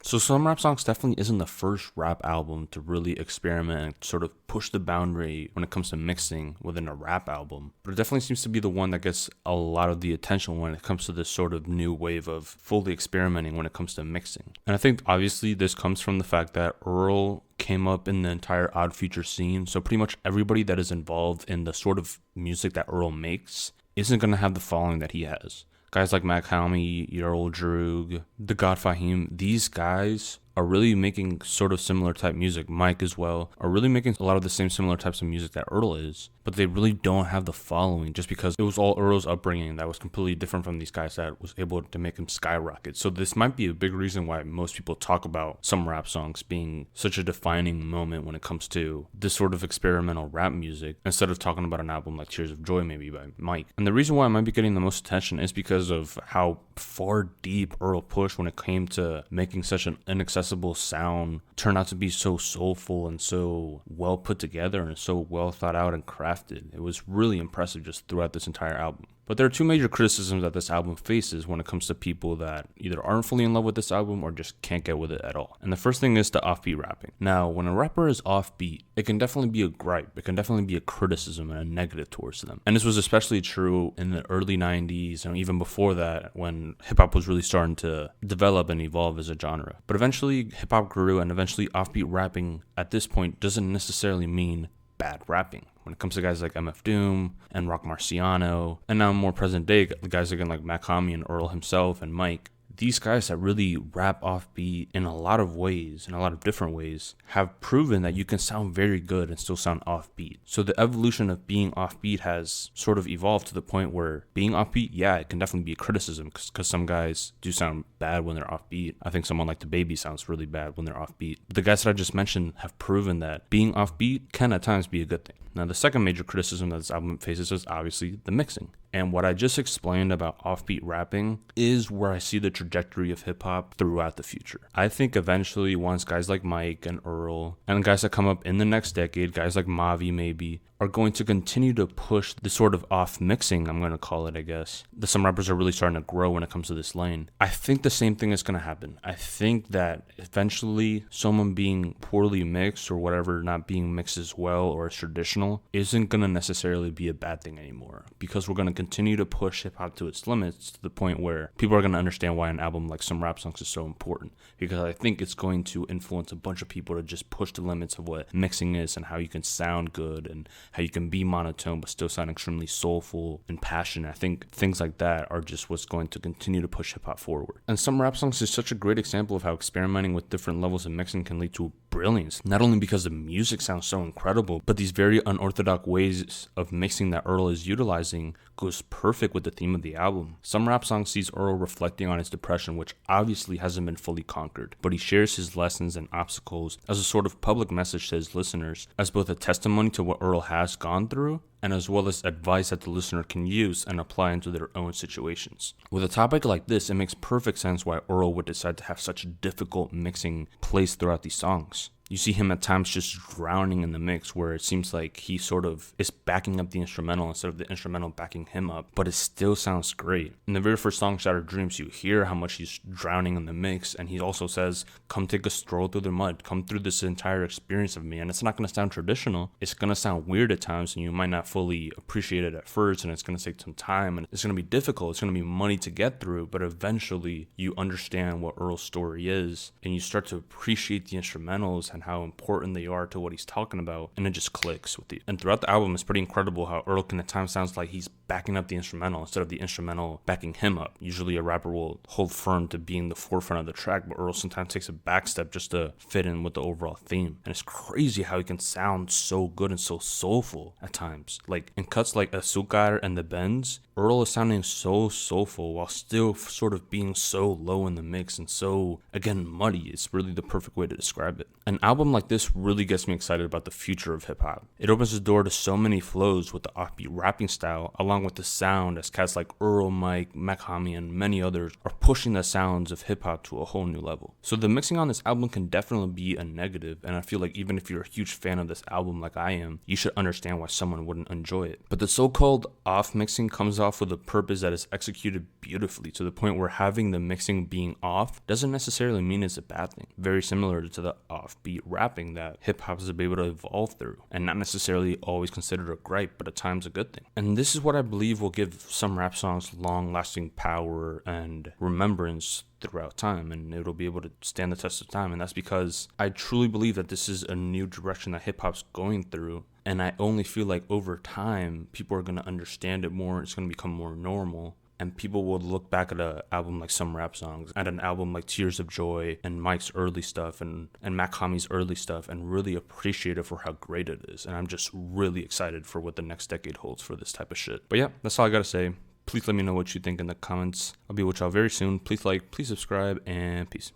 So Some Rap Songs definitely isn't the first rap album to really experiment and sort of push the boundary when it comes to mixing within a rap album. But it definitely seems to be the one that gets a lot of the attention when it comes to this sort of new wave of fully experimenting when it comes to mixing. And I think obviously this comes from the fact that Earl came up in the entire Odd Future scene. So pretty much everybody that is involved in the sort of music that Earl makes isn't going to have the following that he has. Guys like Mac Hammy, Earl Droog, The God Fahim, these guys are really making sort of similar type music. Mike as well are really making a lot of the same similar types of music that Earl is, but they really don't have the following just because it was all Earl's upbringing that was completely different from these guys that was able to make him skyrocket. So this might be a big reason why most people talk about Some Rap Songs being such a defining moment when it comes to this sort of experimental rap music instead of talking about an album like Tears of Joy maybe by Mike. And the reason why it might be getting the most attention is because of how far deep Earl pushed when it came to making such an inaccessible sound turn out to be so soulful and so well put together and so well thought out and crafted. It was really impressive just throughout this entire album. But there are two major criticisms that this album faces when it comes to people that either aren't fully in love with this album or just can't get with it at all. And the first thing is the offbeat rapping. Now, when a rapper is offbeat, it can definitely be a gripe. It can definitely be a criticism and a negative towards them. And this was especially true in the early 90s and even before that when hip-hop was really starting to develop and evolve as a genre. But eventually, hip-hop grew and eventually offbeat rapping at this point doesn't necessarily mean bad rapping. When it comes to guys like MF Doom and Rock Marciano, and now more present day, guys again like Mac Hammy and Earl himself and Mike, these guys that really rap offbeat in a lot of ways, in a lot of different ways, have proven that you can sound very good and still sound offbeat. So the evolution of being offbeat has sort of evolved to the point where being offbeat, yeah, it can definitely be a criticism because some guys do sound bad when they're offbeat. I think someone like DaBaby sounds really bad when they're offbeat. But the guys that I just mentioned have proven that being offbeat can at times be a good thing. Now, the second major criticism that this album faces is obviously the mixing. And what I just explained about offbeat rapping is where I see the trajectory of hip hop throughout the future. I think eventually, once guys like Mike and Earl and guys that come up in the next decade, guys like Mavi maybe, are going to continue to push the sort of off mixing, I'm going to call it, I guess. Some rappers are really starting to grow when it comes to this lane. I think the same thing is going to happen. I think that eventually someone being poorly mixed or whatever not being mixed as well or as traditional isn't going to necessarily be a bad thing anymore because we're going to continue to push hip hop to its limits to the point where people are going to understand why an album like Some Rap Songs is so important, because I think it's going to influence a bunch of people to just push the limits of what mixing is and how you can sound good and how you can be monotone but still sound extremely soulful and passionate. I think things like that are just what's going to continue to push hip hop forward. And Some Rap Songs is such a great example of how experimenting with different levels of mixing can lead to brilliance, not only because the music sounds so incredible, but these very unorthodox ways of mixing that Earl is utilizing goes perfect with the theme of the album. Some Rap Songs sees Earl reflecting on his depression, which obviously hasn't been fully conquered, but he shares his lessons and obstacles as a sort of public message to his listeners, as both a testimony to what Earl has gone through and as well as advice that the listener can use and apply into their own situations. With a topic like this, it makes perfect sense why Earl would decide to have such difficult mixing placed throughout these songs. You see him at times just drowning in the mix where it seems like he sort of is backing up the instrumental instead of the instrumental backing him up, but it still sounds great. In the very first song, Shattered Dreams, you hear how much he's drowning in the mix, and he also says, come take a stroll through the mud, come through this entire experience of me. And it's not going to sound traditional. It's going to sound weird at times, and you might not fully appreciate it at first, and it's going to take some time, and it's going to be difficult. It's going to be money to get through, but eventually you understand what Earl's story is, and you start to appreciate the instrumentals and how important they are to what he's talking about, and it just clicks with you. And throughout the album, it's pretty incredible how Earl can at times sounds like he's backing up the instrumental instead of the instrumental backing him up. Usually a rapper will hold firm to being the forefront of the track, but Earl sometimes takes a back step just to fit in with the overall theme. And it's crazy how he can sound so good and so soulful at times. Like in cuts like Azúcar and The Bends, Earl is sounding so soulful while still sort of being so low in the mix and so, again, muddy. It's really the perfect way to describe it. An album like this really gets me excited about the future of hip hop. It opens the door to so many flows with the offbeat rapping style, along with the sound, as cats like Earl, Mike, Mac Hammy, and many others are pushing the sounds of hip hop to a whole new level. So the mixing on this album can definitely be a negative, and I feel like even if you're a huge fan of this album like I am, you should understand why someone wouldn't enjoy it. But the so-called off mixing comes off with a purpose that is executed beautifully, to the point where having the mixing being off doesn't necessarily mean it's a bad thing. Very similar to the offbeat rapping that hip-hop has been able to evolve through, and not necessarily always considered a gripe, but at times a good thing. And this is what I believe will give some rap songs long-lasting power and remembrance throughout time, and it'll be able to stand the test of time. And that's because I truly believe that this is a new direction that hip-hop's going through, and I only feel like over time people are going to understand it more. It's going to become more normal, and people will look back at an album like Some Rap Songs, at an album like Tears of Joy and Mike's early stuff and Mac Hami's early stuff, and really appreciate it for how great it is. And I'm just really excited for what the next decade holds for this type of shit. But yeah, that's all I gotta say. Please let me know what you think in the comments. I'll be with y'all very soon. Please like, please subscribe, and peace.